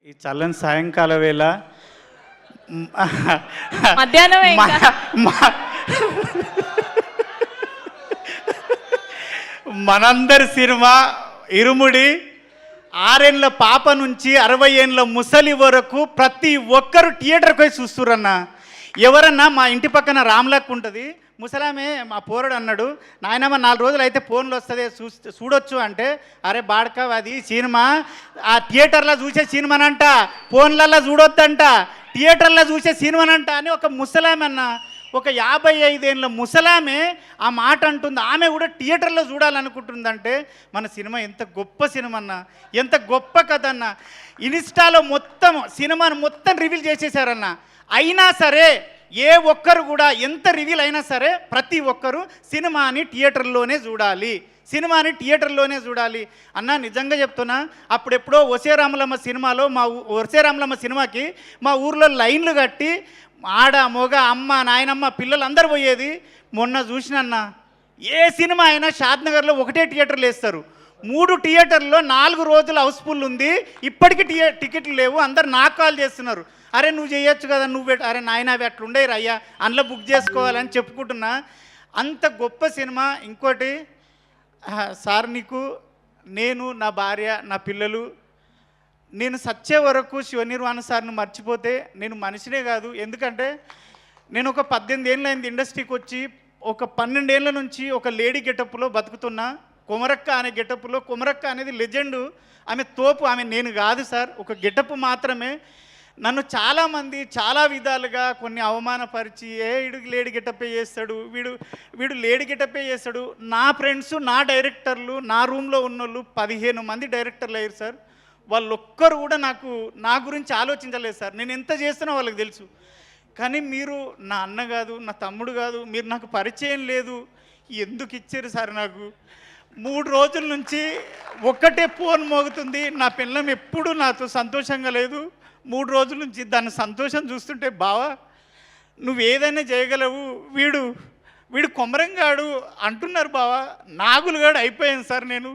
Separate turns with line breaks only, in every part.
ఈ చల్లని సాయంకాల వేళ
మధ్యాహ్నమే ఇంకా.
మనందరి సినిమా ఇరుముడి 6 ఏళ్ళ పాప నుంచి 60 ఏళ్ళ ముసలి వరకు ప్రతి ఒక్కరు థియేటర్కి పోయి చూస్తురన్న. ఎవరన్నా మా ఇంటి పక్కన రామ్లక్ ఉంటుంది, ముసలామే మా పోరడు అన్నాడు, నాయనమ్మ 4 రోజులు అయితే ఫోన్లో వస్తుంది చూడొచ్చు అంటే, అరే బాడక అది సినిమా ఆ థియేటర్లో చూసే సినిమానంట, ఫోన్లలో చూడొద్దంట, థియేటర్లో చూసే సినిమానంట అని ఒక ముసలామె అన్న, ఒక 55 ఏళ్ళ ముసలామే ఆ మాట అంటుంది. ఆమె కూడా థియేటర్లో చూడాలనుకుంటుందంటే మన సినిమా ఎంత గొప్ప సినిమా అన్న, ఎంత గొప్ప కథ అన్న. ఇన్స్టాలో మొత్తం సినిమాను మొత్తం రివీల్ చేసేసారన్న. అయినా సరే ఏ ఒక్కరు కూడా ఎంత రివీల్ అయినా సరే ప్రతి ఒక్కరు సినిమాని థియేటర్లోనే చూడాలి, సినిమాని థియేటర్లోనే చూడాలి అన్న. నిజంగా చెప్తున్నా, అప్పుడెప్పుడో ఒసే రామలమ్మ సినిమాలో ఒసే రామలమ్మ సినిమాకి మా ఊర్లో లైన్లు కట్టి ఆడ మొగ అమ్మ నాయనమ్మ పిల్లలందరూ పోయేది. మొన్న చూసినన్నా ఏ సినిమా అయినా షాద్నగర్లో ఒకటే థియేటర్లు వేస్తారు, 3 థియేటర్లో 4 రోజులు హౌస్ఫుల్ ఉంది. ఇప్పటికీ టికెట్లు లేవు. అందరు నాకు కాల్ చేస్తున్నారు, అరే నువ్వు చేయొచ్చు కదా, నువ్వు అరే నాయన అవి అట్లుండే రయ్యా అందులో బుక్ చేసుకోవాలని చెప్పుకుంటున్నా. అంత గొప్ప సినిమా. ఇంకోటి సార్, నీకు నేను నా భార్య నా పిల్లలు నేను సచ్చే వరకు శివనిర్వాణ సార్ను మర్చిపోతే నేను మనిషినే కాదు. ఎందుకంటే నేను ఒక 18 ఏళ్ళు అయింది ఇండస్ట్రీకి వచ్చి, ఒక 12 ఏళ్ళ నుంచి ఒక లేడీ గెటప్లో బతుకుతున్నా. కొమరక్క అనే గెటప్లో, కొమరక్క అనేది లెజెండు, ఆమె తోపు, ఆమె నేను కాదు సార్, ఒక గెటప్ మాత్రమే. నన్ను చాలామంది చాలా విధాలుగా కొన్ని అవమానపరిచి, వీడికి లేడీ గెటప్పే చేస్తాడు, వీడు లేడీ గెటప్పే చేస్తాడు. నా ఫ్రెండ్స్ నా డైరెక్టర్లు నా రూమ్లో ఉన్నోళ్ళు 15 మంది డైరెక్టర్లు అయ్యారు సార్. వాళ్ళొక్కరు కూడా నా గురించి ఆలోచించలేదు సార్. నేను ఎంత చేస్తున్నా వాళ్ళకి తెలుసు. కానీ మీరు నా అన్న కాదు, నా తమ్ముడు కాదు, మీరు నాకు పరిచయం లేదు, ఎందుకు ఇచ్చారు సార్? నాకు 3 రోజుల నుంచి ఒక్కటే ఫోన్ మోగుతుంది. నా పిల్లం ఎప్పుడు నాతో సంతోషంగా లేదు. 3 రోజుల నుంచి దాని సంతోషం చూస్తుంటే, బావా నువ్వు ఏదైనా చేయగలవు, వీడు కొమరంగాడు అంటున్నారు బావా. నాగులుగాడు అయిపోయాను సార్, నేను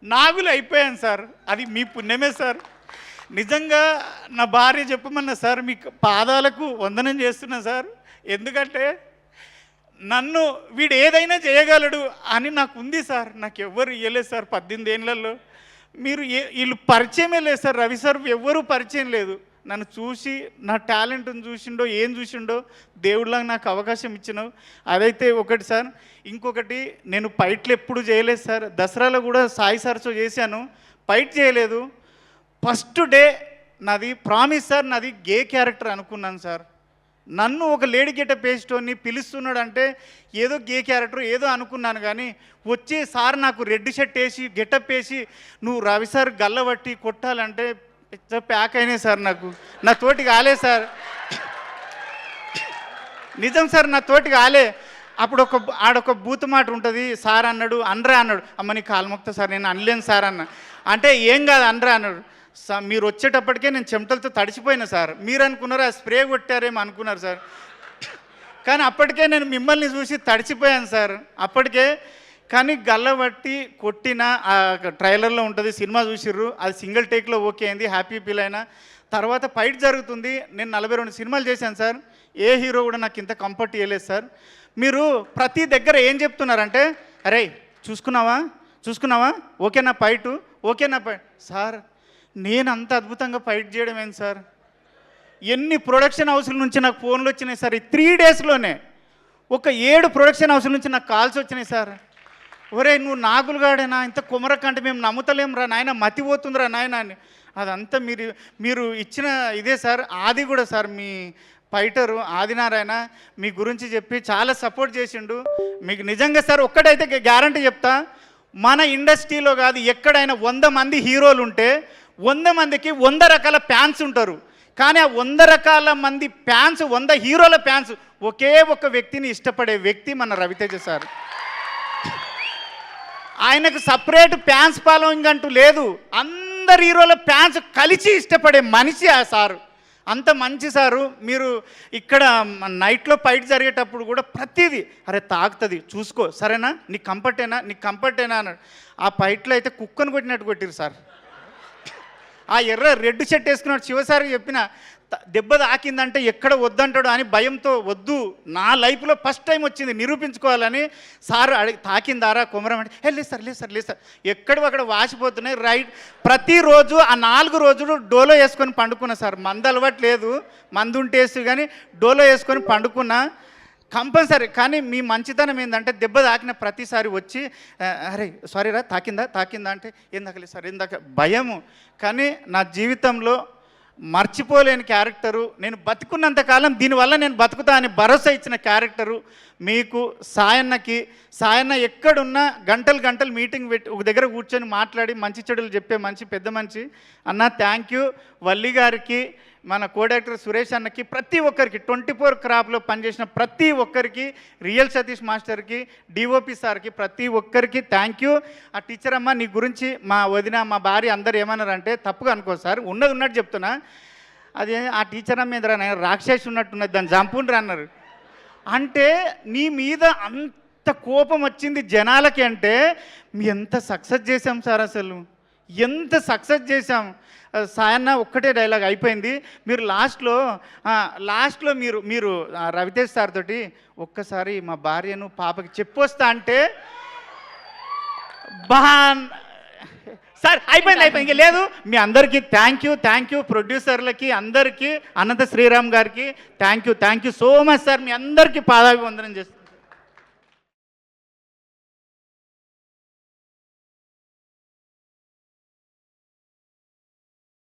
నాగులు అయిపోయాను సార్. అది మీ పుణ్యమే సార్. నిజంగా నా భార్య చెప్పమన్నా సార్, మీ పాదాలకు వందనం చేస్తున్నా సార్. ఎందుకంటే నన్ను వీడు ఏదైనా చేయగలడు అని నాకు ఉంది సార్. నాకు ఎవ్వరు ఇవ్వలేదు సార్ 18 ఏళ్ళల్లో. వీళ్ళు పరిచయమే లేదు సార్. రవి సార్ ఎవ్వరూ పరిచయం లేదు. నన్ను చూసి నా టాలెంట్ని చూసిండో ఏం చూసిండో దేవుడిలాగా నాకు అవకాశం ఇచ్చినావు. అదైతే ఒకటి సార్. ఇంకొకటి, నేను ఫైట్లు ఎప్పుడు చేయలేదు సార్. దసరాలో కూడా సాయి సార్తో చేశాను, ఫైట్ చేయలేదు. ఫస్ట్ డే నాది ప్రామిస్ సార్, నాది గే క్యారెక్టర్ అనుకున్నాను సార్. నన్ను ఒక లేడీ గెటప్ వేసేటోని పిలుస్తున్నాడు అంటే ఏదో గే క్యారెక్టర్ ఏదో అనుకున్నాను. కానీ వచ్చి సార్ నాకు రెడ్ షర్ట్ వేసి గెటప్ వేసి నువ్వు రవి సార్ గల్లబట్టి కొట్టాలంటే ప్యాక్ అయినాయి సార్. నా తోటి కాలే సార్, నిజం సార్, నా తోటి కాలే. అప్పుడు ఆడొక బూత్ మాట ఉంటుంది, సార్ అన్నాడు అనరా అన్నాడు. అమ్మ నీ కాలుమొక్త సార్, నేను అనలేను సార్ అన్న. అంటే ఏం కాదు అనరా అన్నాడు. మీరు వచ్చేటప్పటికే నేను చెమటలతో తడిచిపోయినా సార్. మీరు అనుకున్నారు ఆ స్ప్రే కొట్టారేమో అనుకున్నారు సార్. కానీ అప్పటికే నేను మిమ్మల్ని చూసి తడిచిపోయాను సార్ అప్పటికే. కానీ గల్లబట్టి కొట్టిన ట్రైలర్లో ఉంటుంది, సినిమా చూసిర్రు, అది సింగిల్ టేక్లో ఓకే అయింది, హ్యాపీ ఫీల్ అయినా. తర్వాత ఫైట్ జరుగుతుంది. నేను 42 సినిమాలు చేశాను సార్. ఏ హీరో కూడా నాకు ఇంత కంఫర్ట్ ఇవ్వలేదు సార్. మీరు ప్రతి దగ్గర ఏం చెప్తున్నారంటే, అరే చూసుకున్నావా ఓకేనా ఫైటు, ఓకేనా ఫైట్. సార్ నేను అంత అద్భుతంగా ఫైట్ చేయడం ఏంటి సార్? ఎన్ని ప్రొడక్షన్ హౌస్ల నుంచి నాకు ఫోన్లు వచ్చినాయి సార్. ఈ 3 డేస్లోనే ఒక 7 ప్రొడక్షన్ హౌస్ల నుంచి నాకు కాల్స్ వచ్చినాయి సార్. ఒరే నువ్వు నాగులుగాడేనా, ఇంత కుమరకంటే మేము నమ్ముతలేం రా నాయన, మతిపోతుందిరా నాయన అని. అదంతా మీరు ఇచ్చిన ఇదే సార్. ఆది కూడా సార్, మీ ఫైటరు ఆదినారాయణ మీ గురించి చెప్పి చాలా సపోర్ట్ చేసిండు. మీకు నిజంగా సార్ ఒక్కటైతే గ్యారంటీ చెప్తా, మన ఇండస్ట్రీలో కాదు ఎక్కడైనా 100 మంది హీరోలు ఉంటే 100 మందికి 100 రకాల ఫ్యాన్స్ ఉంటారు. కానీ ఆ 100 రకాల మంది ఫ్యాన్స్, 100 హీరోల ఫ్యాన్స్ ఒకే ఒక వ్యక్తిని ఇష్టపడే వ్యక్తి మన రవితేజ సార్. ఆయనకు సపరేట్ ఫ్యాన్స్ ఫాలోయింగ్ అంటూ లేదు. అందరు హీరోల ఫ్యాన్స్ కలిసి ఇష్టపడే మనిషి ఆ సారు. అంత మంచి సారు. మీరు ఇక్కడ నైట్లో ఫైట్ జరిగేటప్పుడు కూడా ప్రతిదీ అరే తాగుతుంది చూసుకో, సరేనా, నీకు కంఫర్టేనా అన్నాడు. ఆ ఫైట్లో అయితే కుక్కను కొట్టినట్టు కొట్టిరు సార్. ఆ రెడ్ షర్ట్ వేసుకున్నాడు శివసారికి చెప్పిన దెబ్బ తాకిందంటే ఎక్కడ వద్దంటాడు అని భయంతో వద్దు, నా లైఫ్లో ఫస్ట్ టైం వచ్చింది నిరూపించుకోవాలని సార్ తాకిందారా కొమరం అంటే లేదు సార్ ఎక్కడో అక్కడ వాసిపోతున్నాయి రైట్. ప్రతిరోజు ఆ 4 రోజులు డోలో వేసుకొని పండుకున్నా సార్. మందు అలవాటు లేదు, మందు ఉంటేసి కానీ డోలో వేసుకొని పండుకున్నా కంపల్సరీ. కానీ మీ మంచితనం ఏంటంటే దెబ్బ తాకిన ప్రతిసారి వచ్చి అరే సారీ రా తాకిందా అంటే ఏందాకలేదు సార్ ఏందాక భయము. కానీ నా జీవితంలో మర్చిపోలేని క్యారెక్టరు, నేను బతుకున్నంతకాలం దీనివల్ల నేను బతుకుతా అని భరోసా ఇచ్చిన క్యారెక్టరు మీకు సాయన్న ఎక్కడున్నా గంటలు మీటింగ్ పెట్టి ఒక దగ్గర కూర్చొని మాట్లాడి మంచి చెడులు చెప్పే పెద్ద మనిషి అన్న. Thank you. వల్లి గారికి, మన కోడైరెక్టర్ సురేష్ అన్నకి, ప్రతి ఒక్కరికి 24 క్రాప్లో పనిచేసిన ప్రతి ఒక్కరికి, రియల్ సతీష్ మాస్టర్కి, డిఓపి సార్కి, ప్రతి ఒక్కరికి థ్యాంక్ యూ. ఆ టీచర్ అమ్మ నీ గురించి మా వదిన మా భార్య అందరు ఏమన్నారంటే తప్పుగా అనుకో సార్, ఉన్నట్టు చెప్తున్నా, అది ఆ టీచర్ అమ్మ మీద రాక్షసి ఉన్నట్టున్నది దాన్ని చంపుండ్రు అన్నారు. అంటే నీ మీద అంత కోపం వచ్చింది జనాలకి అంటే మీ ఎంత సక్సెస్ చేశాం సార్, అసలు ఎంత సక్సెస్ చేశాం. సాయన్న ఒక్కటే డైలాగ్ అయిపోయింది. మీరు లాస్ట్లో మీరు రవితేజ్ సార్ తోటి ఒక్కసారి మా భార్యను పాపకి చెప్పొస్తా అంటే సార్ అయిపోయింది ఇంకా లేదు. మీ అందరికీ థ్యాంక్ యూ ప్రొడ్యూసర్లకి అందరికీ, అనంత శ్రీరామ్ గారికి thank you so much sir. మీ అందరికీ పాదాభివందనం చేస్తాను.